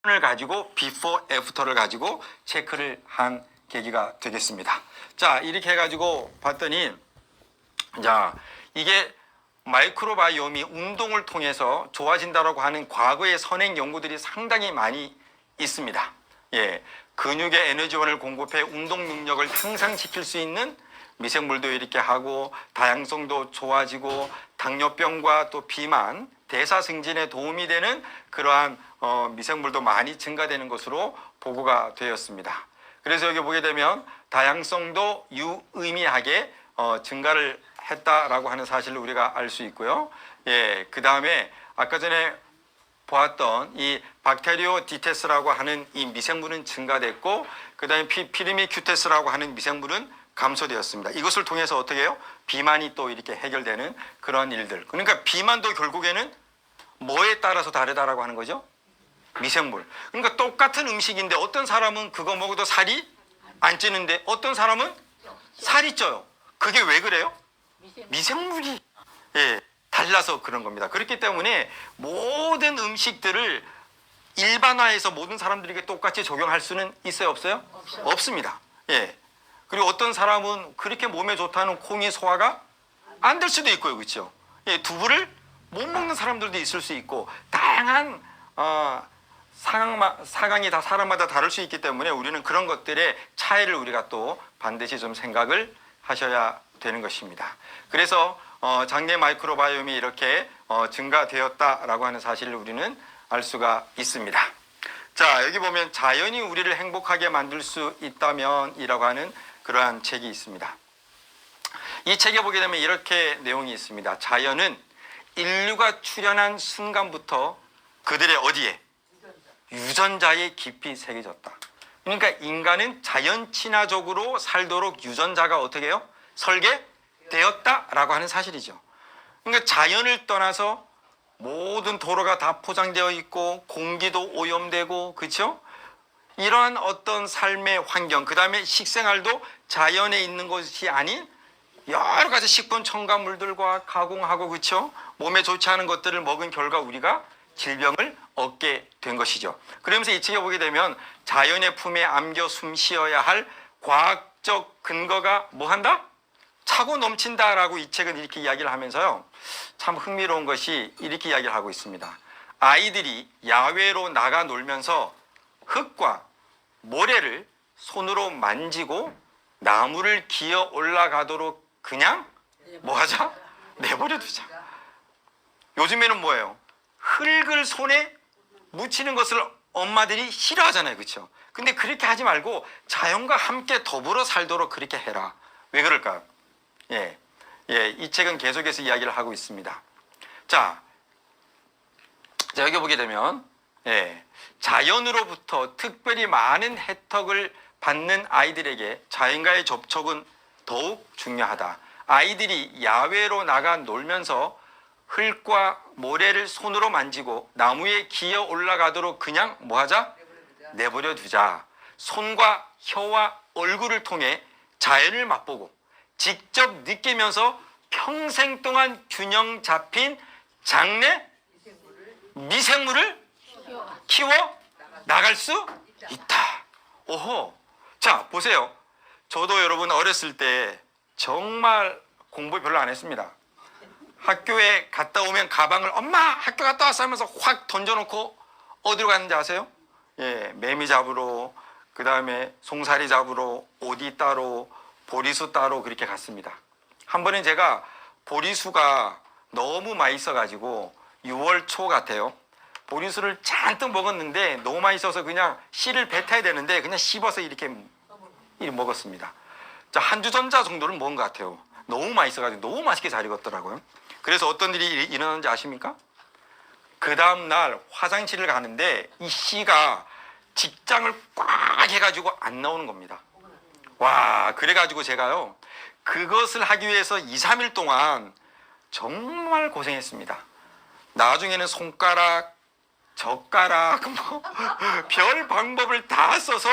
을 가지고 before, after를 가지고 체크를 한 계기가 되겠습니다. 자, 이렇게 해가지고 봤더니, 자, 이게 마이크로바이옴이 운동을 통해서 좋아진다라고 하는 과거의 선행 연구들이 상당히 많이 있습니다. 예, 근육의 에너지원을 공급해 운동 능력을 향상시킬 수 있는 미생물도 이렇게 하고, 다양성도 좋아지고, 당뇨병과 또 비만, 대사 승진에 도움이 되는 그러한 미생물도 많이 증가되는 것으로 보고가 되었습니다. 그래서 여기 보게 되면 다양성도 유의미하게 증가를 했다라고 하는 사실을 우리가 알 수 있고요. 예, 그 다음에 아까 전에 보았던 이 박테리오 디테스라고 하는 이 미생물은 증가됐고, 그 다음에 피리미큐테스라고 하는 미생물은 감소되었습니다. 이것을 통해서 어떻게 해요? 비만이 또 이렇게 해결되는 그런 일들. 그러니까 비만도 결국에는 뭐에 따라서 다르다라고 하는 거죠? 미생물. 그러니까 똑같은 음식인데 어떤 사람은 그거 먹어도 살이 안 찌는데 어떤 사람은 살이 쪄요. 그게 왜 그래요? 미생물이 달라서 그런 겁니다. 그렇기 때문에 모든 음식들을 일반화해서 모든 사람들에게 똑같이 적용할 수는 있어요, 없어요? 없습니다. 예. 그리고 어떤 사람은 그렇게 몸에 좋다는 콩이 소화가 안 될 수도 있고요, 그렇죠? 예, 두부를 못 먹는 사람들도 있을 수 있고, 다양한 사강이 다 사람마다 다를 수 있기 때문에 우리는 그런 것들의 차이를 우리가 또 반드시 좀 생각을 하셔야 되는 것입니다. 그래서 장내 마이크로바이옴이 이렇게 증가되었다라고 하는 사실을 우리는 알 수가 있습니다. 자, 여기 보면 자연이 우리를 행복하게 만들 수 있다면 이라고 하는 그러한 책이 있습니다. 이 책에 보게 되면 이렇게 내용이 있습니다. 자연은 인류가 출현한 순간부터 그들의 어디에? 유전자에 깊이 새겨졌다. 그러니까 인간은 자연 친화적으로 살도록 유전자가 어떻게 해요? 설계되었다라고 하는 사실이죠. 그러니까 자연을 떠나서 모든 도로가 다 포장되어 있고 공기도 오염되고, 그렇죠? 이러한 어떤 삶의 환경, 그 다음에 식생활도 자연에 있는 것이 아닌 여러 가지 식품 첨가물들과 가공하고, 그렇죠? 몸에 좋지 않은 것들을 먹은 결과 우리가 질병을 얻게 된 것이죠. 그러면서 이 책에 보게 되면 자연의 품에 안겨 숨 쉬어야 할 과학적 근거가 뭐 한다? 차고 넘친다라고 이 책은 이렇게 이야기를 하면서요, 참 흥미로운 것이 이렇게 이야기를 하고 있습니다. 아이들이 야외로 나가 놀면서 흙과 모래를 손으로 만지고 나무를 기어 올라가도록 그냥 뭐 하자? 내버려 두자. 요즘에는 뭐예요? 흙을 손에 묻히는 것을 엄마들이 싫어하잖아요, 그렇죠? 근데 그렇게 하지 말고 자연과 함께 더불어 살도록 그렇게 해라. 왜 그럴까요? 이 책은 계속해서 이야기를 하고 있습니다. 자, 여기 보게 되면 자연으로부터 특별히 많은 혜택을 받는 아이들에게 자연과의 접촉은 더욱 중요하다. 아이들이 야외로 나가 놀면서 흙과 모래를 손으로 만지고 나무에 기어 올라가도록 그냥 뭐 하자? 내버려 두자. 손과 혀와 얼굴을 통해 자연을 맛보고 직접 느끼면서 평생 동안 균형 잡힌 장내 미생물을 키워 나갈 수 있다. 오호. 자, 보세요. 저도 여러분 어렸을 때 정말 공부 별로 안 했습니다. 학교에 갔다 오면 가방을 엄마 학교 갔다 왔어 하면서 확 던져놓고 어디로 갔는지 아세요? 매미 잡으러, 그 다음에 송사리 잡으러, 오디 따러, 보리수 따러 그렇게 갔습니다. 한 번은 제가 보리수가 너무 맛있어가지고 6월 초 같아요. 보리수를 잔뜩 먹었는데 너무 맛있어서 그냥 씨를 뱉어야 되는데 그냥 씹어서 이렇게 먹었습니다. 자, 한 주 전자 정도는 먹은 것 같아요. 너무 맛있어가지고 너무 맛있게 잘 익었더라고요. 그래서 어떤 일이 일어났는지 아십니까? 그 다음날 화장실을 가는데 이 씨가 직장을 꽉 해가지고 안 나오는 겁니다. 와, 그래가지고 제가요 그것을 하기 위해서 2, 3일 동안 정말 고생했습니다. 나중에는 손가락, 젓가락 별 방법을 다 써서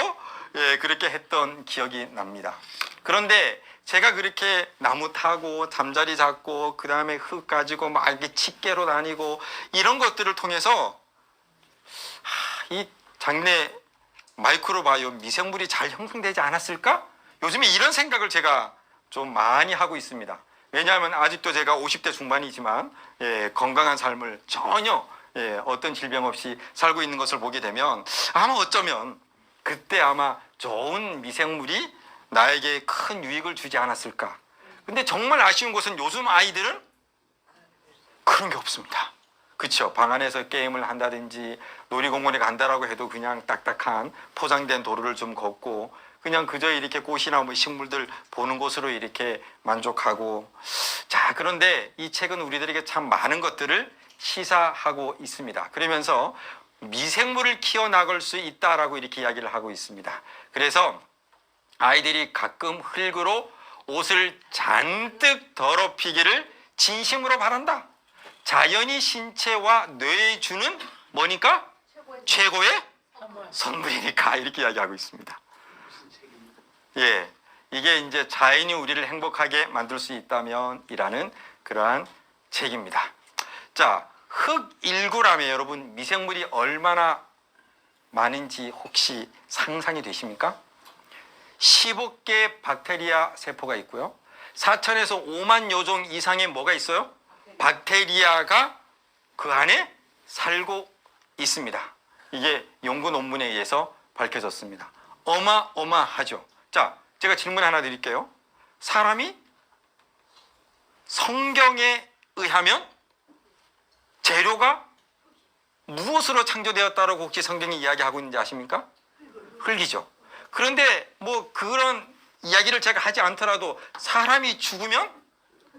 그렇게 했던 기억이 납니다. 그런데 제가 그렇게 나무 타고 잠자리 잡고 그 다음에 흙 가지고 막 이렇게 집게로 다니고 이런 것들을 통해서 이 장내 마이크로바이옴 미생물이 잘 형성되지 않았을까? 요즘에 이런 생각을 제가 좀 많이 하고 있습니다. 왜냐하면 아직도 제가 50대 중반이지만 건강한 삶을 전혀 어떤 질병 없이 살고 있는 것을 보게 되면 아마 어쩌면 그때 아마 좋은 미생물이 나에게 큰 유익을 주지 않았을까. 근데 정말 아쉬운 것은 요즘 아이들은 그런 게 없습니다. 그렇죠. 방 안에서 게임을 한다든지 놀이공원에 간다라고 해도 그냥 딱딱한 포장된 도로를 좀 걷고 그냥 그저 이렇게 꽃이나 뭐 식물들 보는 곳으로 이렇게 만족하고. 자, 그런데 이 책은 우리들에게 참 많은 것들을 시사하고 있습니다. 그러면서 미생물을 키워나갈 수 있다라고 이렇게 이야기를 하고 있습니다. 그래서 아이들이 가끔 흙으로 옷을 잔뜩 더럽히기를 진심으로 바란다. 자연이 신체와 뇌에 주는 뭐니까? 최고의 선물이니까 이렇게 이야기하고 있습니다. 예, 이게 이제 자연이 우리를 행복하게 만들 수 있다면 이라는 그러한 책입니다. 자, 흙1g에 여러분 미생물이 얼마나 많은지 혹시 상상이 되십니까? 15개 박테리아 세포가 있고요. 4천에서 5만 요종 이상의 뭐가 있어요? 박테리아가 그 안에 살고 있습니다. 이게 연구 논문에 의해서 밝혀졌습니다. 어마어마하죠. 자, 제가 질문 하나 드릴게요. 사람이 성경에 의하면 재료가 무엇으로 창조되었다고 혹시 성경이 이야기하고 있는지 아십니까? 흙이죠. 그런데 뭐 그런 이야기를 제가 하지 않더라도 사람이 죽으면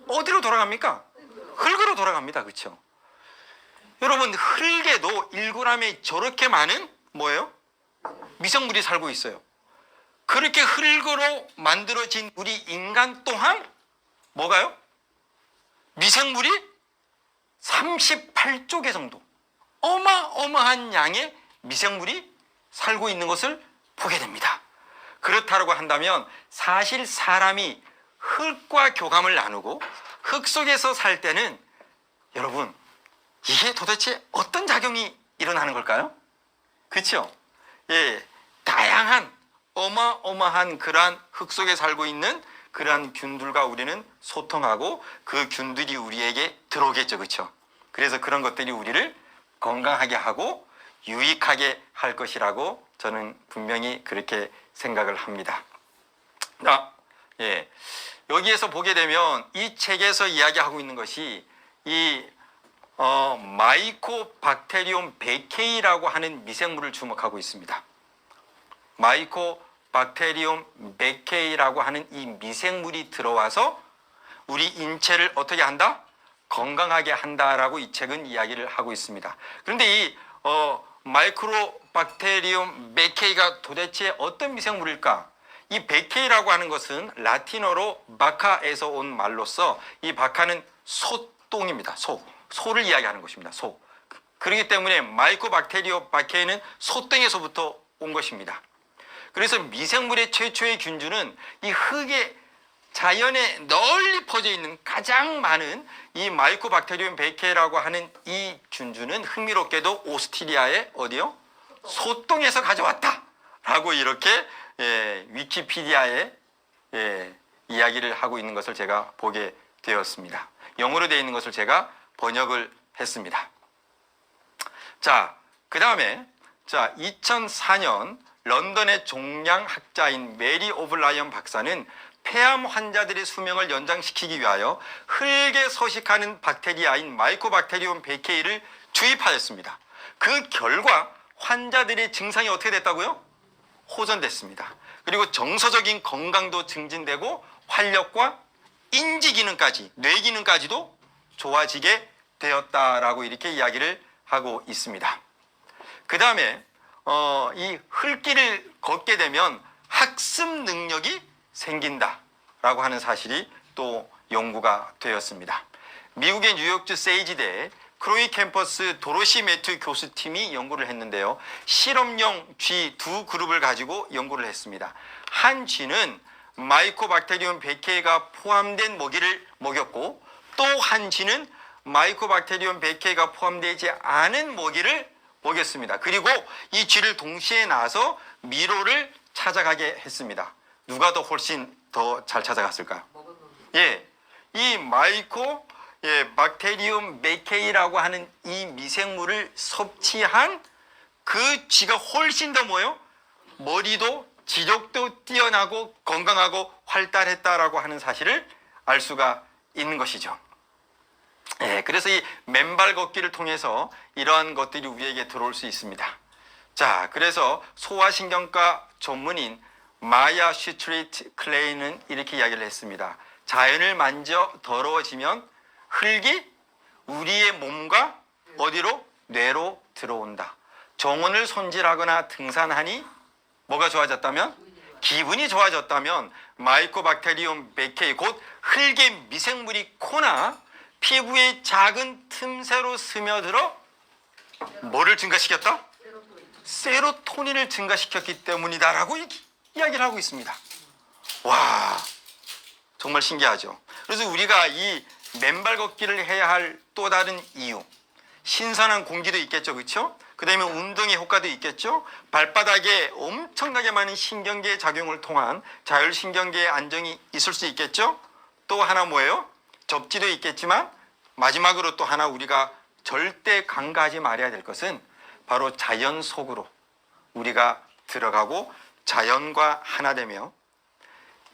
어디로 돌아갑니까? 흙으로 돌아갑니다. 그렇죠? 여러분, 흙에도 1g에 저렇게 많은 뭐예요? 미생물이 살고 있어요. 그렇게 흙으로 만들어진 우리 인간 또한 뭐가요? 미생물이 38조 개 정도 어마어마한 양의 미생물이 살고 있는 것을 보게 됩니다. 그렇다고 한다면 사실 사람이 흙과 교감을 나누고 흙 속에서 살 때는 여러분 이게 도대체 어떤 작용이 일어나는 걸까요? 그렇죠? 예, 다양한 어마어마한 그러한 흙 속에 살고 있는 그러한 균들과 우리는 소통하고 그 균들이 우리에게 들어오겠죠. 그렇죠? 그래서 그런 것들이 우리를 건강하게 하고 유익하게 할 것이라고 저는 분명히 그렇게 생각을 합니다. 예. 여기에서 보게 되면 이 책에서 이야기하고 있는 것이 이 마이코박테리움 베케이라고 하는 미생물을 주목하고 있습니다. 마이코박테리움 베케이라고 하는 이 미생물이 들어와서 우리 인체를 어떻게 한다? 건강하게 한다라고 이 책은 이야기를 하고 있습니다. 그런데 이 마이크로박테리움 베케이가 도대체 어떤 미생물일까? 이 베케이라고 하는 것은 라틴어로 바카에서 온 말로서 이 바카는 소똥입니다. 소를 이야기하는 것입니다. 소. 그렇기 때문에 마이코박테리움 베케이는 소똥에서부터 온 것입니다. 그래서 미생물의 최초의 균주는 이 흙에 자연에 널리 퍼져 있는 가장 많은 이 마이코박테리움 베케이라고 하는 이 균주는 흥미롭게도 오스트리아의 어디요? 소똥에서 가져왔다 라고 이렇게 위키피디아에 이야기를 하고 있는 것을 제가 보게 되었습니다. 영어로 되어 있는 것을 제가 번역을 했습니다. 자, 그 다음에 2004년 런던의 종양학자인 메리 오블라이언 박사는 폐암 환자들의 수명을 연장시키기 위하여 흙에 서식하는 박테리아인 마이코박테리움 베케이를 주입하였습니다. 그 결과 환자들의 증상이 어떻게 됐다고요? 호전됐습니다. 그리고 정서적인 건강도 증진되고 활력과 인지 기능까지, 뇌 기능까지도 좋아지게 되었다라고 이렇게 이야기를 하고 있습니다. 그 다음에 이 흙길을 걷게 되면 학습 능력이 생긴다라고 하는 사실이 또 연구가 되었습니다. 미국의 뉴욕주 세이지대 크로이 캠퍼스 도로시 매튜 교수팀이 연구를 했는데요. 실험용 쥐 두 그룹을 가지고 연구를 했습니다. 한 쥐는 마이코박테리움 베케이가 포함된 먹이를 먹였고 또 한 쥐는 마이코박테리움 베케이가 포함되지 않은 먹이를 먹였습니다. 그리고 이 쥐를 동시에 낳아서 미로를 찾아가게 했습니다. 누가 더 훨씬 더 잘 찾아갔을까요? 예, 이 마이코 박테리움 메케이라고 하는 이 미생물을 섭취한 그 쥐가 훨씬 더 뭐예요? 머리도 지력도 뛰어나고 건강하고 활달했다라고 하는 사실을 알 수가 있는 것이죠. 그래서 이 맨발 걷기를 통해서 이러한 것들이 우리에게 들어올 수 있습니다. 자, 그래서 소아신경과 전문인 마야 슈트리트 클레이는 이렇게 이야기를 했습니다. 자연을 만져 더러워지면 흙이 우리의 몸과 어디로? 뇌로 들어온다. 정원을 손질하거나 등산하니 뭐가 좋아졌다면? 기분이 좋아졌다면 마이코박테리움 메케이 곧 흙의 미생물이 코나 피부의 작은 틈새로 스며들어 뭐를 증가시켰다? 세로토닌을 증가시켰기 때문이다라고 이야기를 하고 있습니다. 와, 정말 신기하죠. 그래서 우리가 이 맨발 걷기를 해야 할 또 다른 이유, 신선한 공기도 있겠죠, 그렇죠? 그 다음에 운동의 효과도 있겠죠. 발바닥에 엄청나게 많은 신경계의 작용을 통한 자율신경계의 안정이 있을 수 있겠죠. 또 하나 뭐예요? 접지도 있겠지만 마지막으로 또 하나 우리가 절대 간과하지 말아야 될 것은 바로 자연 속으로 우리가 들어가고 자연과 하나 되며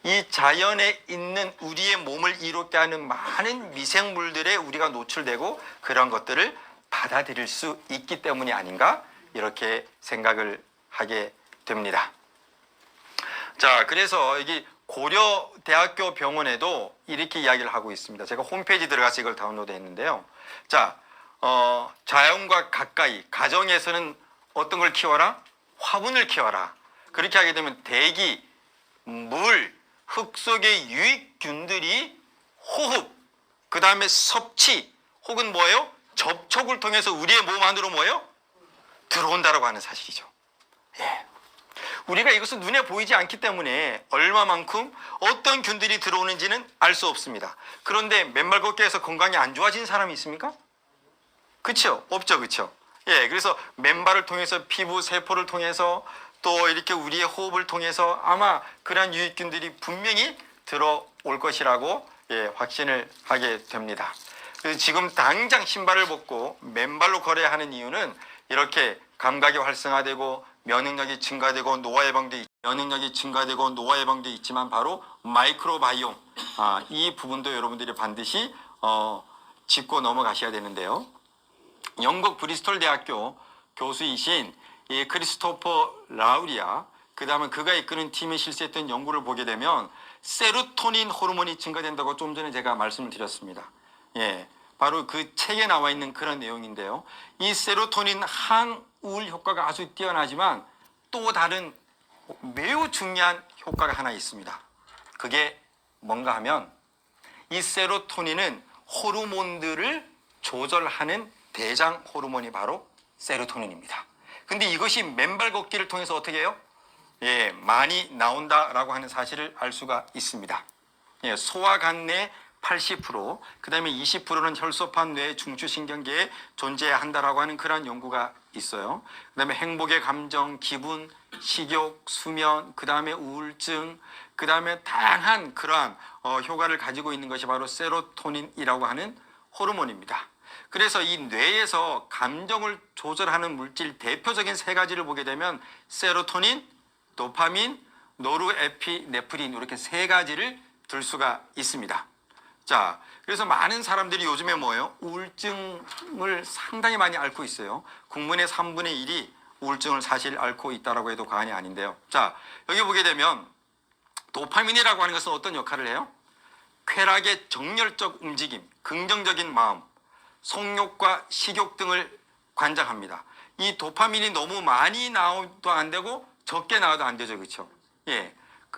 이 자연에 있는 우리의 몸을 이롭게 하는 많은 미생물들에 우리가 노출되고 그런 것들을 받아들일 수 있기 때문이 아닌가 이렇게 생각을 하게 됩니다. 자, 그래서 여기 고려대학교 병원에도 이렇게 이야기를 하고 있습니다. 제가 홈페이지 들어가서 이걸 다운로드 했는데요. 자, 자연과 가까이, 가정에서는 어떤 걸 키워라? 화분을 키워라. 그렇게 하게 되면 대기, 물, 흙 속의 유익균들이 호흡, 그 다음에 섭취, 혹은 뭐예요? 접촉을 통해서 우리의 몸 안으로 뭐예요? 들어온다라고 하는 사실이죠. 예. 우리가 이것은 눈에 보이지 않기 때문에 얼마만큼 어떤 균들이 들어오는지는 알 수 없습니다. 그런데 맨발 걷기에서 건강이 안 좋아진 사람이 있습니까? 그렇죠? 없죠, 그렇죠? 예, 그래서 맨발을 통해서 피부 세포를 통해서 또 이렇게 우리의 호흡을 통해서 아마 그러한 유익균들이 분명히 들어올 것이라고 확신을 하게 됩니다. 그래서 지금 당장 신발을 벗고 맨발로 걸어야 하는 이유는 이렇게 감각이 활성화되고 면역력이 증가되고 노화 예방도 있지만 바로 마이크로바이옴 이 부분도 여러분들이 반드시 짚고 넘어가셔야 되는데요. 영국 브리스톨 대학교 교수이신 이 크리스토퍼 라우리아, 그 다음에 그가 이끄는 팀이 실시했던 연구를 보게 되면 세로토닌 호르몬이 증가된다고 좀 전에 제가 말씀을 드렸습니다. 예, 바로 그 책에 나와 있는 그런 내용인데요. 이 세로토닌 항우울 효과가 아주 뛰어나지만 또 다른 매우 중요한 효과가 하나 있습니다. 그게 뭔가 하면 이 세로토닌은 호르몬들을 조절하는 대장 호르몬이 바로 세로토닌입니다. 근데 이것이 맨발 걷기를 통해서 어떻게 해요? 예, 많이 나온다라고 하는 사실을 알 수가 있습니다. 예, 소화 간내 80%, 그 다음에 20%는 혈소판 뇌 중추신경계에 존재한다라고 하는 그런 연구가 있어요. 그 다음에 행복의 감정, 기분, 식욕, 수면, 그 다음에 우울증, 그 다음에 다양한 그러한 효과를 가지고 있는 것이 바로 세로토닌이라고 하는 호르몬입니다. 그래서 이 뇌에서 감정을 조절하는 물질 대표적인 세 가지를 보게 되면 세로토닌, 도파민, 노르에피네프린 이렇게 세 가지를 들 수가 있습니다. 자, 그래서 많은 사람들이 요즘에 뭐예요? 우울증을 상당히 많이 앓고 있어요. 국민의 3분의 1이 우울증을 사실 앓고 있다라고 해도 과언이 아닌데요. 자, 여기 보게 되면 도파민이라고 하는 것은 어떤 역할을 해요? 쾌락의 정열적 움직임, 긍정적인 마음, 성욕과 식욕 등을 관장합니다. 이 도파민이 너무 많이 나와도 안 되고 적게 나와도 안 되죠, 그렇죠? 예,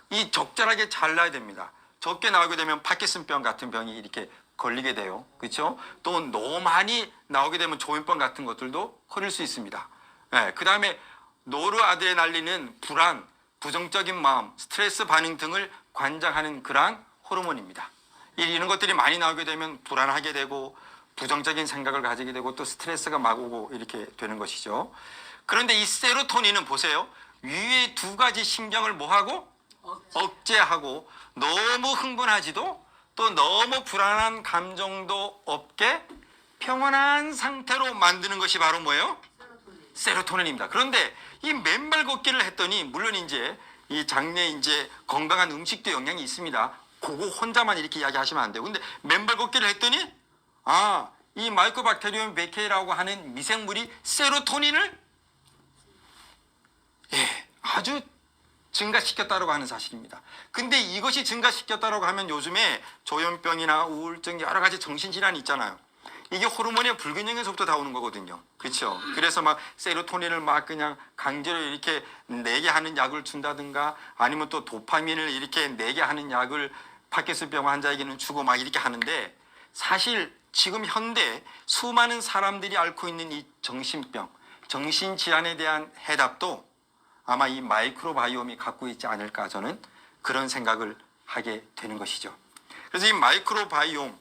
이 적절하게 잘 나야 됩니다. 적게 나오게 되면 파킨슨병 같은 병이 이렇게 걸리게 돼요, 그렇죠? 또 너무 많이 나오게 되면 조현병 같은 것들도 걸릴 수 있습니다. 예, 그 다음에 노르아드레날린은 불안, 부정적인 마음, 스트레스 반응 등을 관장하는 그러한 호르몬입니다. 이런 것들이 많이 나오게 되면 불안하게 되고 부정적인 생각을 가지게 되고 또 스트레스가 막 오고 이렇게 되는 것이죠. 그런데 이 세로토닌은 보세요. 위에 두 가지 신경을 뭐하고? 억제하고 너무 흥분하지도 또 너무 불안한 감정도 없게 평온한 상태로 만드는 것이 바로 뭐예요? 세로토닌입니다. 그런데 이 맨발 걷기를 했더니 물론 이제 이 장내 이제 건강한 음식도 영향이 있습니다. 그거 혼자만 이렇게 이야기하시면 안 돼요. 근데 맨발 걷기를 했더니 이 마이코박테리움 베케이라고 하는 미생물이 세로토닌을 아주 증가시켰다고 하는 사실입니다. 근데 이것이 증가시켰다고 하면 요즘에 조현병이나 우울증 여러 가지 정신질환이 있잖아요. 이게 호르몬의 불균형에서부터 다 오는 거거든요. 그렇죠? 그래서 막 세로토닌을 막 그냥 강제로 이렇게 내게 하는 약을 준다든가 아니면 또 도파민을 이렇게 내게 하는 약을 파킨슨병 환자에게는 주고 막 이렇게 하는데 사실 지금 현대 수많은 사람들이 앓고 있는 이 정신병, 정신질환에 대한 해답도 아마 이 마이크로바이옴이 갖고 있지 않을까 저는 그런 생각을 하게 되는 것이죠. 그래서 이 마이크로바이옴,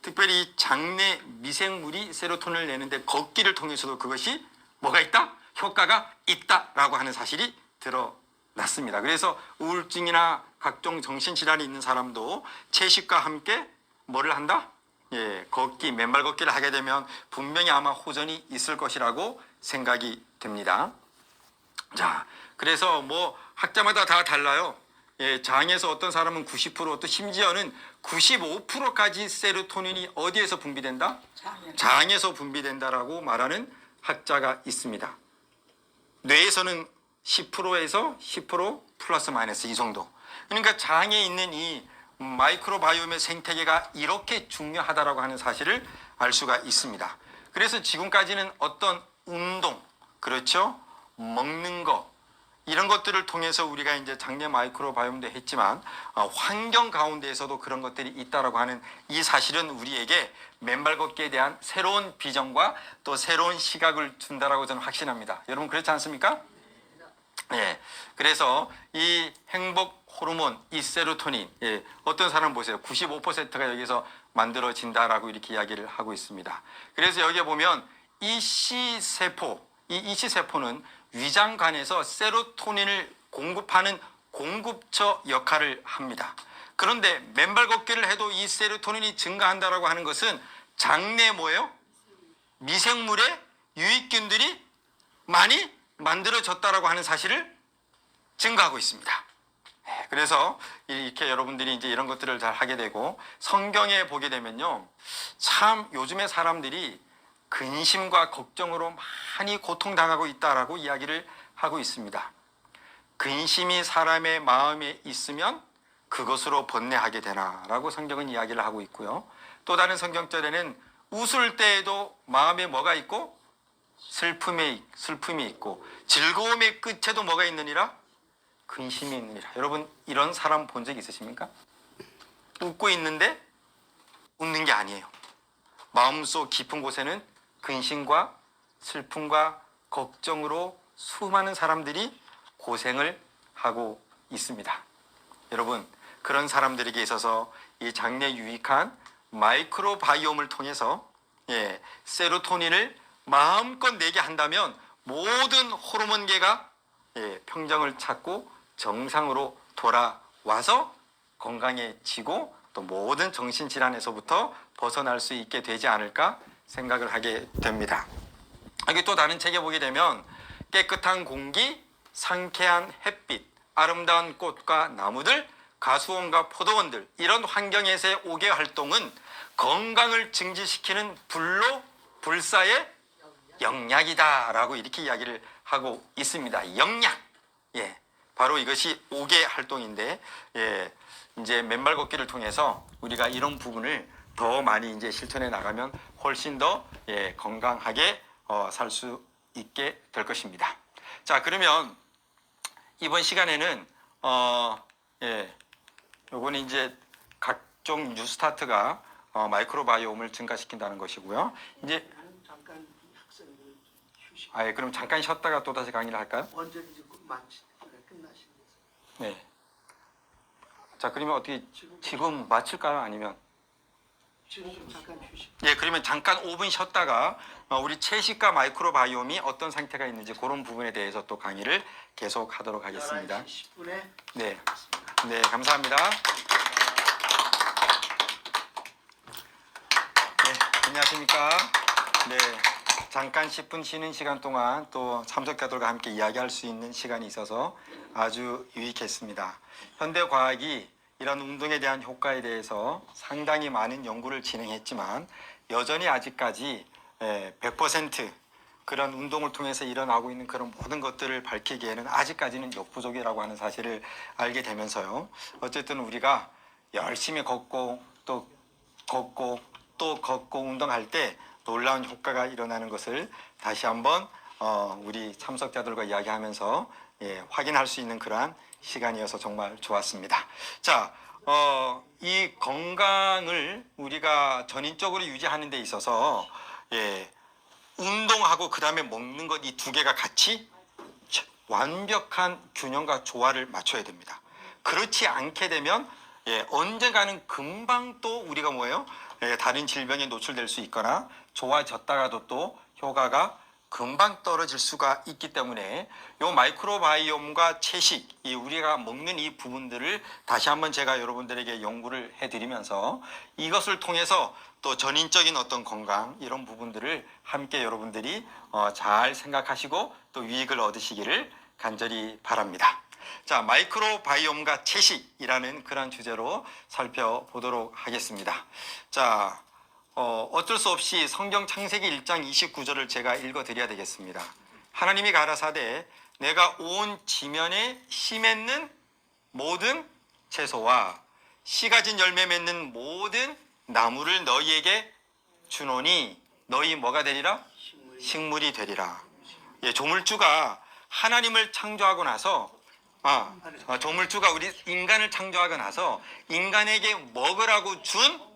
특별히 이 장내 미생물이 세로토닌을 내는데 걷기를 통해서도 그것이 뭐가 있다? 효과가 있다라고 하는 사실이 드러났습니다. 그래서 우울증이나 각종 정신질환이 있는 사람도 채식과 함께 뭐를 한다? 걷기, 맨발 걷기를 하게 되면 분명히 아마 호전이 있을 것이라고 생각이 됩니다. 자, 그래서 뭐 학자마다 다 달라요. 장에서 어떤 사람은 90%, 또 심지어는 95%까지 세로토닌이 어디에서 분비된다? 장에서 분비된다라고 말하는 학자가 있습니다. 뇌에서는 10%에서 10% 플러스 마이너스 이 정도. 그러니까 장에 있는 이 마이크로바이옴의 생태계가 이렇게 중요하다라고 하는 사실을 알 수가 있습니다. 그래서 지금까지는 어떤 운동, 그렇죠? 먹는 거, 이런 것들을 통해서 우리가 이제 장내 마이크로바이옴도 했지만 환경 가운데에서도 그런 것들이 있다라고 하는 이 사실은 우리에게 맨발 걷기에 대한 새로운 비전과 또 새로운 시각을 준다라고 저는 확신합니다. 여러분 그렇지 않습니까? 그래서 이 행복 호르몬, 이 세로토닌, 어떤 사람 보세요. 95%가 여기서 만들어진다라고 이렇게 이야기를 하고 있습니다. 그래서 여기에 보면 이씨세포, 이 이씨세포는 위장관에서 세로토닌을 공급하는 공급처 역할을 합니다. 그런데 맨발 걷기를 해도 이 세로토닌이 증가한다라고 하는 것은 장내 뭐예요? 미생물의 유익균들이 많이 만들어졌다라고 하는 사실을 증가하고 있습니다. 그래서 이렇게 여러분들이 이제 이런 것들을 잘 하게 되고 성경에 보게 되면요, 참 요즘의 사람들이 근심과 걱정으로 많이 고통당하고 있다라고 이야기를 하고 있습니다. 근심이 사람의 마음에 있으면 그것으로 번뇌하게 되나라고 성경은 이야기를 하고 있고요. 또 다른 성경절에는 웃을 때에도 마음에 뭐가 있고 슬픔이 있고 즐거움의 끝에도 뭐가 있느니라? 근심이 있느니라. 여러분 이런 사람 본 적 있으십니까? 웃고 있는데 웃는 게 아니에요. 마음속 깊은 곳에는 근심과 슬픔과 걱정으로 수많은 사람들이 고생을 하고 있습니다. 여러분 그런 사람들에게 있어서 이 장내 유익한 마이크로바이옴을 통해서 세로토닌을 마음껏 내게 한다면 모든 호르몬계가 평정을 찾고 정상으로 돌아와서 건강해지고 또 모든 정신질환에서부터 벗어날 수 있게 되지 않을까 생각을 하게 됩니다. 여기 또 다른 책에 보게 되면 깨끗한 공기, 상쾌한 햇빛, 아름다운 꽃과 나무들, 가수원과 포도원들, 이런 환경에서의 5개 활동은 건강을 증진시키는 불로 불사의 영약이다라고 이렇게 이야기를 하고 있습니다. 영약. 바로 이것이 5개 활동인데, 이제 맨발 걷기를 통해서 우리가 이런 부분을 더 많이 이제 실천해 나가면 훨씬 더 건강하게 살 수 있게 될 것입니다. 자, 그러면 이번 시간에는 요거는 이제 각종 뉴스타트가 마이크로바이옴을 증가시킨다는 것이고요. 이제 잠깐 학생들 휴식. 그럼 잠깐 쉬었다가 또 다시 강의를 할까요? 언제든지 끝나신 데서. 네. 자, 그러면 어떻게 지금 마칠까요? 아니면 지금 좀 잠깐 휴식. 예, 그러면 잠깐 5분 쉬었다가 우리 채식과 마이크로바이옴이 어떤 상태가 있는지 그런 부분에 대해서 또 강의를 계속하도록 하겠습니다. 11시 10분에 네, 네, 감사합니다. 네, 안녕하십니까? 네, 잠깐 10분 쉬는 시간 동안 또 참석자들과 함께 이야기할 수 있는 시간이 있어서 아주 유익했습니다. 현대 과학이 이런 운동에 대한 효과에 대해서 상당히 많은 연구를 진행했지만 여전히 아직까지 100% 그런 운동을 통해서 일어나고 있는 그런 모든 것들을 밝히기에는 아직까지는 역부족이라고 하는 사실을 알게 되면서요. 어쨌든 우리가 열심히 걷고 또 걷고 또 걷고 운동할 때 놀라운 효과가 일어나는 것을 다시 한번 우리 참석자들과 이야기하면서 확인할 수 있는 그러한 시간이어서 정말 좋았습니다. 자, 이 건강을 우리가 전인적으로 유지하는 데 있어서 운동하고 그 다음에 먹는 것 이 두 개가 같이 완벽한 균형과 조화를 맞춰야 됩니다. 그렇지 않게 되면 언젠가는 금방 또 우리가 뭐예요? 다른 질병에 노출될 수 있거나 좋아졌다가도 또 효과가 금방 떨어질 수가 있기 때문에 요 마이크로바이옴과 채식, 이 우리가 먹는 이 부분들을 다시 한번 제가 여러분들에게 연구를 해드리면서 이것을 통해서 또 전인적인 어떤 건강 이런 부분들을 함께 여러분들이 잘 생각하시고 또 유익을 얻으시기를 간절히 바랍니다. 자, 마이크로바이옴과 채식이라는 그런 주제로 살펴보도록 하겠습니다. 자, 어쩔 수 없이 성경 창세기 1장 29절을 제가 읽어드려야 되겠습니다. 하나님이 가라사대 내가 온 지면에 씨 맺는 모든 채소와 씨 가진 열매 맺는 모든 나무를 너희에게 주노니 너희 뭐가 되리라? 식물이 되리라. 조물주가 하나님을 창조하고 나서 조물주가 우리 인간을 창조하고 나서 인간에게 먹으라고 준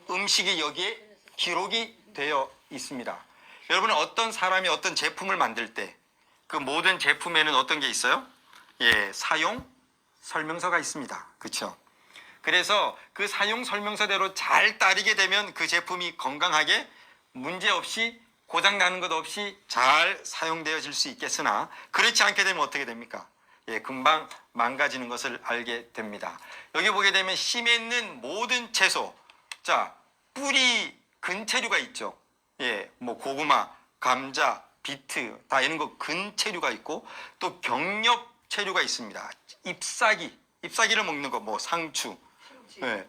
음식이 여기에 기록이 되어 있습니다. 여러분은 어떤 사람이 어떤 제품을 만들 때 그 모든 제품에는 어떤 게 있어요? 사용 설명서가 있습니다. 그렇죠? 그래서 그 사용 설명서대로 잘 따르게 되면 그 제품이 건강하게 문제없이 고장나는 것 없이 잘 사용되어질 수 있겠으나 그렇지 않게 되면 어떻게 됩니까? 금방 망가지는 것을 알게 됩니다. 여기 보게 되면 씨 맺는 모든 채소, 자, 뿌리 근체류가 있죠. 뭐 고구마, 감자, 비트 다 이런 거 근체류가 있고 또 경엽체류가 있습니다. 잎사귀를 먹는 거 뭐 상추,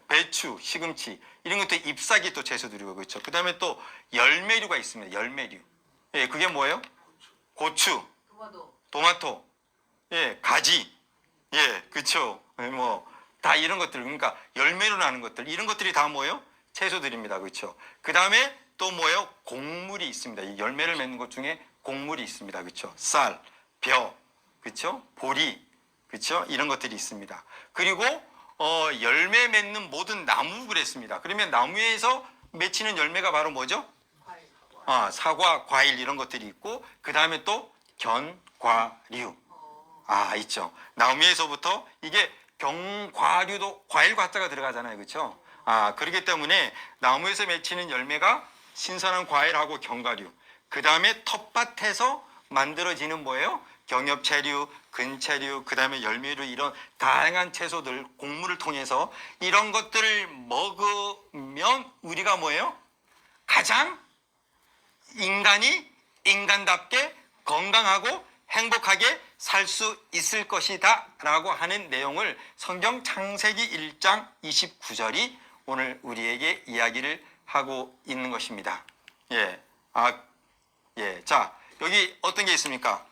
배추, 시금치 이런 것도 잎사귀 또 채소들이고 그렇죠. 그다음에 또 열매류가 있습니다. 열매류. 그게 뭐예요? 고추, 토마토, 가지, 그렇죠. 뭐 다 이런 것들 그러니까 열매로 나는 것들 이런 것들이 다 뭐예요? 채소들입니다. 그렇죠. 그 다음에 또 뭐예요? 곡물이 있습니다. 이 열매를 맺는 것 중에 곡물이 있습니다. 그렇죠. 쌀, 벼, 그렇죠. 보리, 그렇죠. 이런 것들이 있습니다. 그리고 열매 맺는 모든 나무 그랬습니다. 그러면 나무에서 맺히는 열매가 바로 뭐죠? 사과, 과일 이런 것들이 있고 그 다음에 또 견과류. 있죠. 나무에서부터 이게 견과류도 과일과 한자가 들어가잖아요. 그렇죠? 그렇기 때문에 나무에서 맺히는 열매가 신선한 과일하고 견과류. 그 다음에 텃밭에서 만들어지는 뭐예요? 경엽채류, 근채류, 그 다음에 열매류 이런 다양한 채소들, 곡물을 통해서 이런 것들을 먹으면 우리가 뭐예요? 가장 인간이 인간답게 건강하고 행복하게 살 수 있을 것이다 라고 하는 내용을 성경 창세기 1장 29절이 오늘 우리에게 이야기를 하고 있는 것입니다. 자, 여기 어떤 게 있습니까?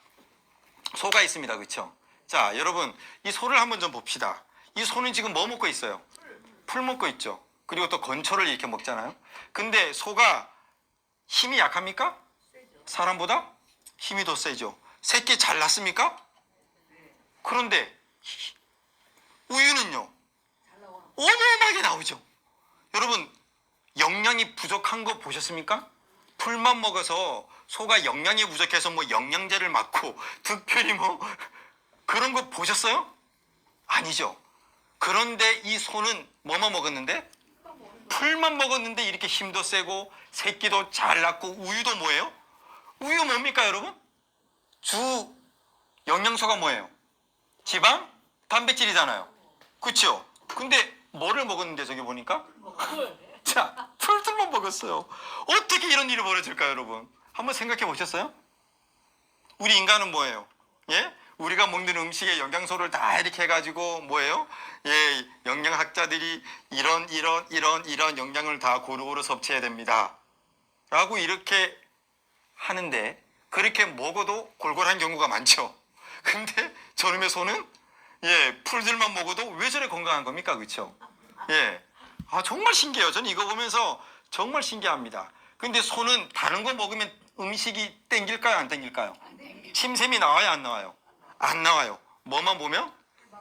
소가 있습니다. 그렇죠? 자, 여러분 이 소를 한번 좀 봅시다. 이 소는 지금 뭐 먹고 있어요? 풀 먹고 있죠. 그리고 또 건초를 이렇게 먹잖아요. 근데 소가 힘이 약합니까? 사람보다 힘이 더 세죠. 새끼 잘 낳습니까? 그런데 우유는요 어마어마하게 나오죠. 여러분 영양이 부족한 거 보셨습니까? 풀만 먹어서 소가 영양이 부족해서 뭐 영양제를 맞고 특별히 뭐 그런 거 보셨어요? 아니죠. 그런데 이 소는 뭐만 먹었는데? 풀만 먹었는데 이렇게 힘도 세고 새끼도 잘 낳고 우유도 뭐예요? 우유 뭡니까 여러분? 주 영양소가 뭐예요? 지방, 단백질이잖아요. 그렇죠? 근데 뭐를 먹었는데 저기 보니까 자, 풀들만 먹었어요. 어떻게 이런 일이 벌어질까요, 여러분? 한번 생각해 보셨어요? 우리 인간은 뭐예요? 예? 우리가 먹는 음식에 영양소를 다 이렇게 해가지고 뭐예요? 예, 영양학자들이 이런 영양을 다 고루고루 섭취해야 됩니다. 라고 이렇게 하는데 그렇게 먹어도 골골한 경우가 많죠. 근데 저놈의 소는 예, 풀들만 먹어도 왜 저래 건강한 겁니까? 그렇죠? 예. 아, 정말 신기해요. 저는 이거 보면서 정말 신기합니다. 근데 소는 다른 거 먹으면 음식이 땡길까요? 안 땡길까요? 침샘이 나와요? 안 나와요? 안 나와요. 뭐만 보면?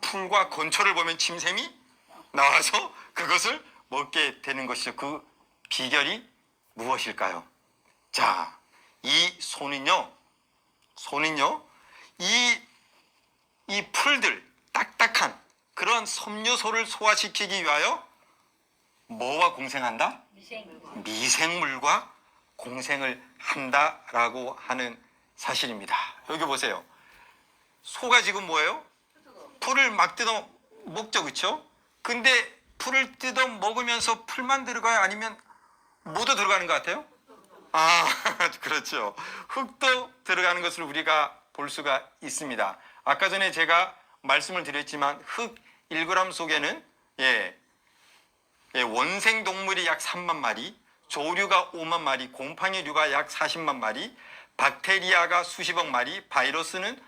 풀과 건초를 보면 침샘이 나와서 그것을 먹게 되는 것이죠. 그 비결이 무엇일까요? 자, 이 소는요, 이 풀들, 딱딱한 그런 섬유소를 소화시키기 위하여 뭐와 공생한다? 미생물과 공생을 한다라고 하는 사실입니다. 여기 보세요. 소가 지금 뭐예요? 풀을 막 뜯어 먹죠, 그렇죠? 근데 풀을 뜯어 먹으면서 풀만 들어가요? 아니면 뭐도 들어가는 것 같아요? 아, 그렇죠. 흙도 들어가는 것을 우리가 볼 수가 있습니다. 아까 전에 제가 말씀을 드렸지만 흙 1g 속에는 원생 동물이 약 3만 마리, 조류가 5만 마리, 곰팡이류가 약 40만 마리, 박테리아가 수십억 마리, 바이러스는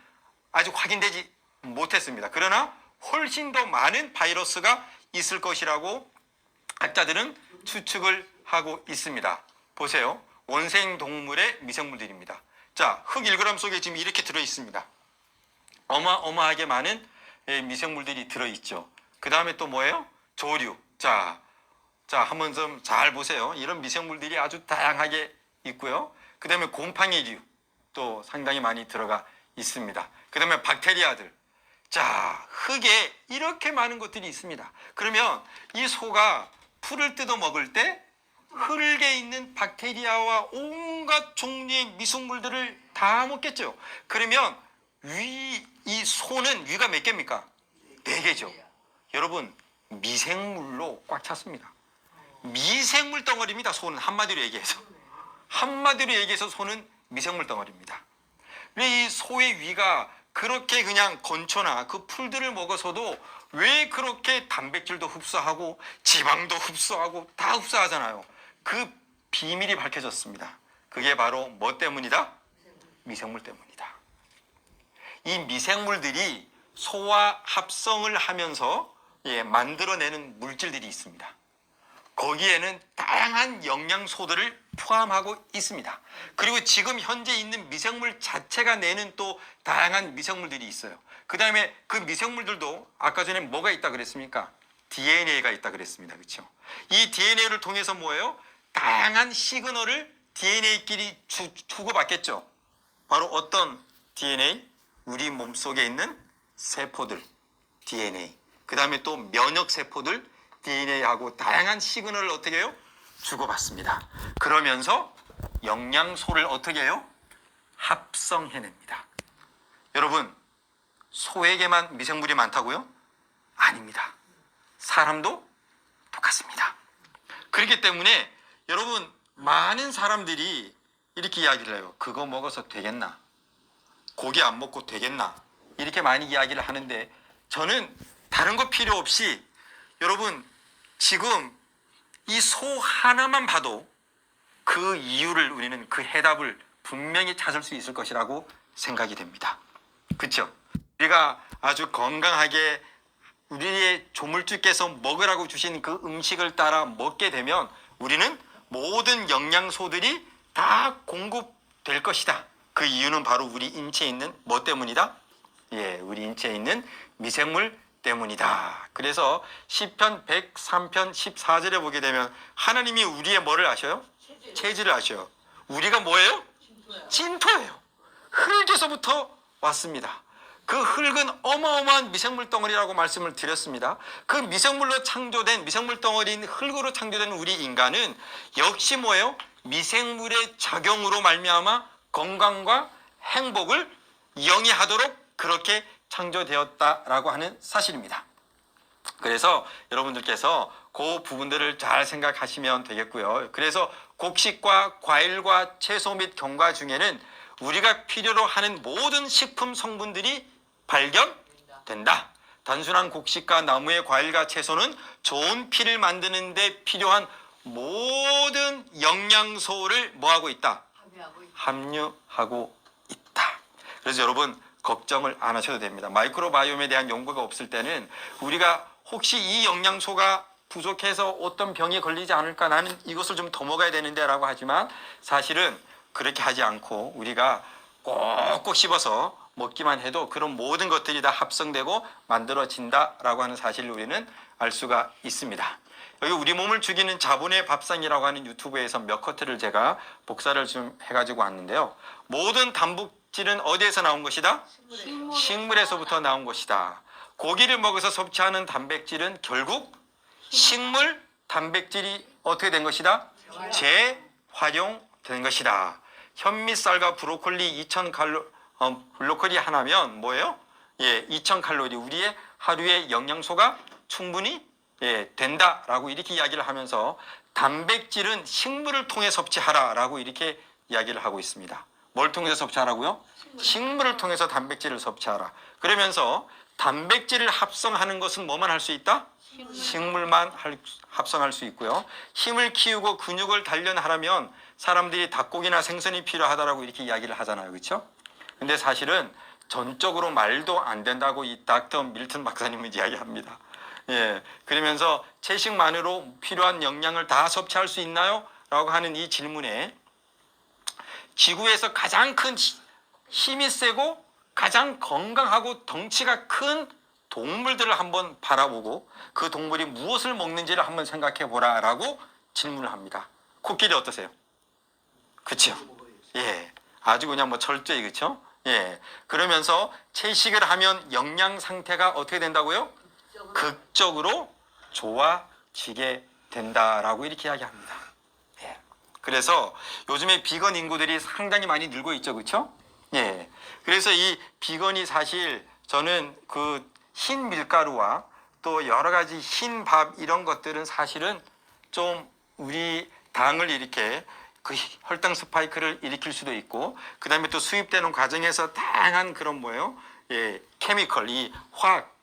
아직 확인되지 못했습니다. 그러나 훨씬 더 많은 바이러스가 있을 것이라고 학자들은 추측을 하고 있습니다. 보세요. 원생 동물의 미생물들입니다. 자, 흙 1g 속에 지금 이렇게 들어 있습니다. 어마어마하게 많은 미생물들이 들어 있죠. 그 다음에 또 뭐예요? 조류. 자, 한번 좀 잘 보세요. 이런 미생물들이 아주 다양하게 있고요. 그 다음에 곰팡이류 또 상당히 많이 들어가 있습니다. 그 다음에 박테리아들. 자, 흙에 이렇게 많은 것들이 있습니다. 그러면 이 소가 풀을 뜯어 먹을 때 흙에 있는 박테리아와 온갖 종류의 미생물들을 다 먹겠죠. 그러면 이 소는 위가 몇 개입니까? 4개죠. 여러분, 미생물로 꽉 찼습니다. 미생물 덩어리입니다. 소는 한마디로 얘기해서 소는 미생물 덩어리입니다. 이 소의 위가 그렇게 그냥 건초나 그 풀들을 먹어서도 왜 그렇게 단백질도 흡수하고 지방도 흡수하고 다 흡수하잖아요. 그 비밀이 밝혀졌습니다. 그게 바로 뭐 때문이다? 미생물 때문이다. 이 미생물들이 소와 합성을 하면서 만들어내는 물질들이 있습니다. 거기에는 다양한 영양소들을 포함하고 있습니다. 그리고 지금 현재 있는 미생물 자체가 내는 또 다양한 미생물들이 있어요. 그 다음에 그 미생물들도 아까 전에 뭐가 있다 그랬습니까? DNA가 있다 그랬습니다. 그렇죠? 이 DNA를 통해서 뭐예요? 다양한 시그널을 DNA끼리 주고받겠죠. 바로 어떤 DNA? 우리 몸속에 있는 세포들 DNA. 그 다음에 또 면역세포들 DNA하고 다양한 시그널을 어떻게 해요? 주고받습니다. 그러면서 영양소를 어떻게 해요? 합성해냅니다. 여러분, 소에게만 미생물이 많다고요? 아닙니다. 사람도 똑같습니다. 그렇기 때문에 여러분, 많은 사람들이 이렇게 이야기를 해요. 그거 먹어서 되겠나? 고기 안 먹고 되겠나? 이렇게 많이 이야기를 하는데 저는 다른 거 필요 없이 여러분, 지금 이 소 하나만 봐도 그 이유를 우리는 그 해답을 분명히 찾을 수 있을 것이라고 생각이 됩니다. 그렇죠? 우리가 아주 건강하게 우리의 조물주께서 먹으라고 주신 그 음식을 따라 먹게 되면 우리는 모든 영양소들이 다 공급될 것이다. 그 이유는 바로 우리 인체에 있는 뭐 때문이다? 우리 인체에 있는 미생물 때문이다. 그래서 시편 103편 14절에 보게 되면 하나님이 우리의 뭐를 아셔요? 체질을 아셔요. 우리가 뭐예요? 진토예요. 흙에서부터 왔습니다. 그 흙은 어마어마한 미생물 덩어리라고 말씀을 드렸습니다. 그 미생물로 창조된 미생물 덩어리인 흙으로 창조된 우리 인간은 역시 뭐예요? 미생물의 작용으로 말미암아 건강과 행복을 영위하도록 그렇게 창조되었다라고 하는 사실입니다. 그래서 여러분들께서 그 부분들을 잘 생각하시면 되겠고요. 그래서 곡식과 과일과 채소 및 견과 중에는 우리가 필요로 하는 모든 식품 성분들이 발견된다. 단순한 곡식과 나무의 과일과 채소는 좋은 피를 만드는 데 필요한 모든 영양소를 뭐하고 있다? 함유하고 있다. 그래서 여러분 걱정을 안 하셔도 됩니다. 마이크로바이옴에 대한 연구가 없을 때는 우리가 혹시 이 영양소가 부족해서 어떤 병에 걸리지 않을까, 나는 이것을 좀 더 먹어야 되는데 라고 하지만 사실은 그렇게 하지 않고 우리가 꼭꼭 씹어서 먹기만 해도 그런 모든 것들이 다 합성되고 만들어진다라고 하는 사실을 우리는 알 수가 있습니다. 여기 우리 몸을 죽이는 자본의 밥상이라고 하는 유튜브에서 몇 커트를 제가 복사를 좀 해가지고 왔는데요. 모든 단백질은 어디에서 나온 것이다? 식물에서부터 나온 것이다. 고기를 먹어서 섭취하는 단백질은 결국 식물 단백질이 어떻게 된 것이다? 재활용된 것이다. 현미쌀과 브로콜리 2000칼로 브로콜리 하나면 뭐예요? 2000칼로리 우리의 하루의 영양소가 충분히 된다라고 이렇게 이야기를 하면서 단백질은 식물을 통해 섭취하라라고 이렇게 이야기를 하고 있습니다. 뭘 통해서 섭취하라고요? 식물을 통해서 단백질을 섭취하라. 그러면서 단백질을 합성하는 것은 뭐만 할 수 있다? 식물만 합성할 수 있고요. 힘을 키우고 근육을 단련하려면 사람들이 닭고기나 생선이 필요하다라고 이렇게 이야기를 하잖아요. 그렇죠? 근데 사실은 전적으로 말도 안 된다고 이 닥터 밀턴 박사님은 이야기합니다. 그러면서 채식만으로 필요한 영양을 다 섭취할 수 있나요? 라고 하는 이 질문에 지구에서 가장 큰 힘이 세고 가장 건강하고 덩치가 큰 동물들을 한번 바라보고 그 동물이 무엇을 먹는지를 한번 생각해 보라라고 질문을 합니다. 코끼리 어떠세요? 그렇죠? 아주 그냥 뭐 철저히 그렇죠? 그러면서 채식을 하면 영양 상태가 어떻게 된다고요? 극적으로 좋아지게 된다라고 이렇게 이야기합니다. 그래서 요즘에 비건 인구들이 상당히 많이 늘고 있죠, 그렇죠? 그래서 이 비건이 사실 저는 그 흰 밀가루와 또 여러 가지 흰 밥 이런 것들은 사실은 좀 우리 당을 이렇게 그 혈당 스파이크를 일으킬 수도 있고 그 다음에 또 수입되는 과정에서 다양한 그런 뭐예요? 케미컬, 이 화학,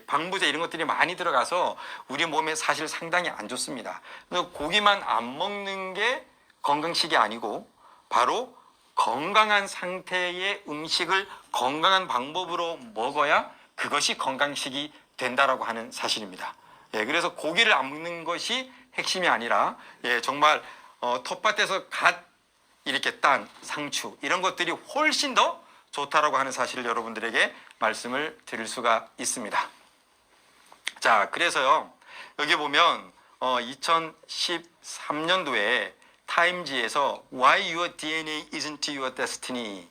방부제 이런 것들이 많이 들어가서 우리 몸에 사실 상당히 안 좋습니다. 그래서 고기만 안 먹는 게 건강식이 아니고 바로 건강한 상태의 음식을 건강한 방법으로 먹어야 그것이 건강식이 된다라고 하는 사실입니다. 그래서 고기를 안 먹는 것이 핵심이 아니라 정말 텃밭에서 갓 이렇게 딴 상추 이런 것들이 훨씬 더 좋다라고 하는 사실을 여러분들에게 말씀을 드릴 수가 있습니다. 자, 그래서요 여기 보면 2013년도에 타임지에서 Why your DNA isn't your destiny?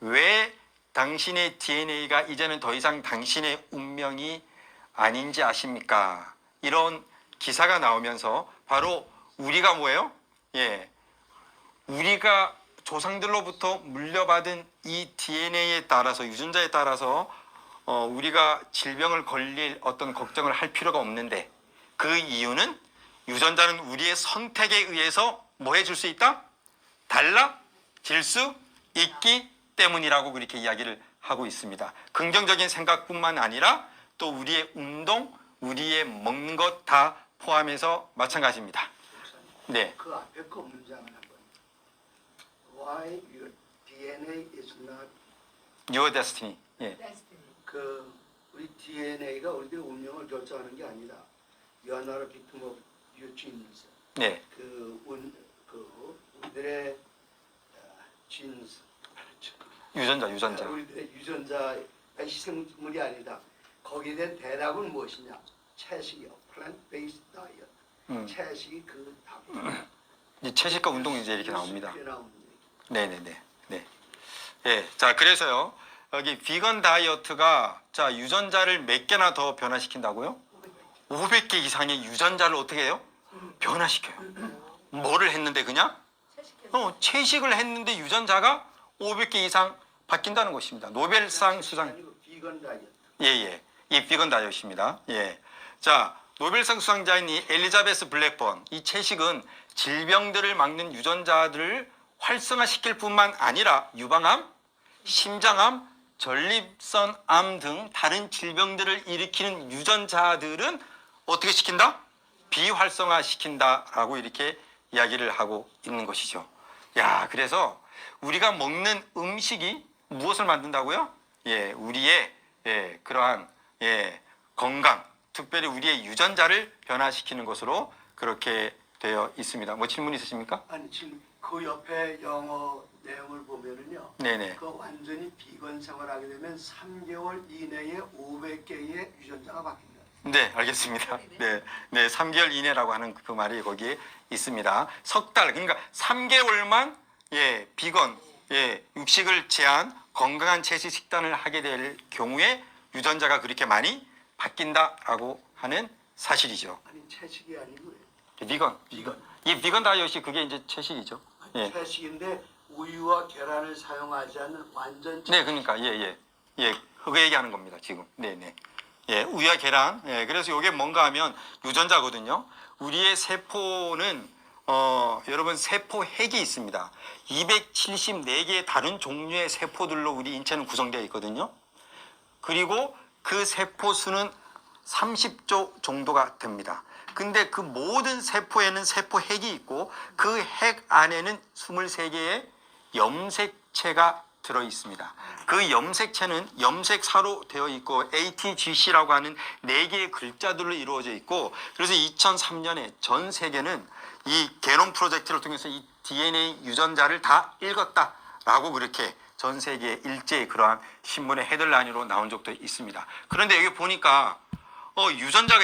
왜 당신의 DNA가 이제는 더 이상 당신의 운명이 아닌지 아십니까? 이런 기사가 나오면서 바로 우리가 뭐예요? 우리가 조상들로부터 물려받은 이 DNA에 따라서 유전자에 따라서 우리가 질병을 걸릴 어떤 걱정을 할 필요가 없는데 그 이유는 유전자는 우리의 선택에 의해서 뭐 해줄 수 있다? 달라질 수 있기 때문이라고 그렇게 이야기를 하고 있습니다. 긍정적인 생각뿐만 아니라 또 우리의 운동, 우리의 먹는 것 다 포함해서 마찬가지입니다. 그 앞에 그 문장을 한번. Why your DNA is not Your destiny. 그 우리 DNA가 우리들의 운명을 결정하는 게 아니라 You are not a victim of your genes. 우리들의 genes 유전자. 우리들의 유전자가 희생물이 아니다. 거기에 대한 대답은 무엇이냐? 채식이요. Plant-based diet. 채식이 그 답이에요. 이 채식과 운동이 이제 이렇게 나옵니다. 네네네. 자, 그래서요. 여기 비건 다이어트가 자 유전자를 몇 개나 더 변화시킨다고요? 500개 이상의 유전자를 어떻게 해요? 변화시켜요. 뭐를 했는데 그냥? 채식을 했는데 유전자가 500개 이상 바뀐다는 것입니다. 노벨상 수상. 아니고 비건 다이어트. 예. 이 비건 다이어트입니다. 예. 자, 노벨상 수상자인 이 엘리자베스 블랙번. 이 채식은 질병들을 막는 유전자들을 활성화시킬 뿐만 아니라 유방암, 심장암, 전립선암 등 다른 질병들을 일으키는 유전자들은 어떻게 시킨다? 비활성화시킨다라고 이렇게 이야기를 하고 있는 것이죠. 야, 그래서 우리가 먹는 음식이 무엇을 만든다고요? 예, 우리의 그러한 건강, 특별히 우리의 유전자를 변화시키는 것으로 그렇게 되어 있습니다. 뭐 질문 있으십니까? 아니 지금 그 옆에 영어 내용을 보면은요. 네네. 그 완전히 비건 생활하게 되면 3개월 이내에 500개의 유전자가 바뀐다. 네, 알겠습니다. 네, 3개월 이내라고 하는 그 말이 거기에 있습니다. 석 달, 그러니까 3개월만 비건, 육식을 제한 건강한 채식 식단을 하게 될 경우에 유전자가 그렇게 많이 바뀐다라고 하는 사실이죠. 아니 채식이 아니고요. 비건. 이 비건 다이어트 그게 이제 채식이죠. 예. 채식인데 우유와 계란을 사용하지 않는 완전 채식. 네, 그러니까 그 얘기하는 겁니다 지금. 네네. 우유와 계란. 그래서 이게 뭔가 하면 유전자거든요. 우리의 세포는 여러분 세포 핵이 있습니다. 274개의 다른 종류의 세포들로 우리 인체는 구성되어 있거든요. 그리고 그 세포 수는 30조 정도가 됩니다. 근데 그 모든 세포에는 세포 핵이 있고 그 핵 안에는 23개의 염색체가 들어 있습니다. 그 염색체는 염색사로 되어 있고 ATGC라고 하는 4개의 글자들로 이루어져 있고 그래서 2003년에 전 세계는 이 게놈 프로젝트를 통해서 이 DNA 유전자를 다 읽었다라고 그렇게 전 세계 일제히 그러한 신문의 헤드라인으로 나온 적도 있습니다. 그런데 여기 보니까 유전자가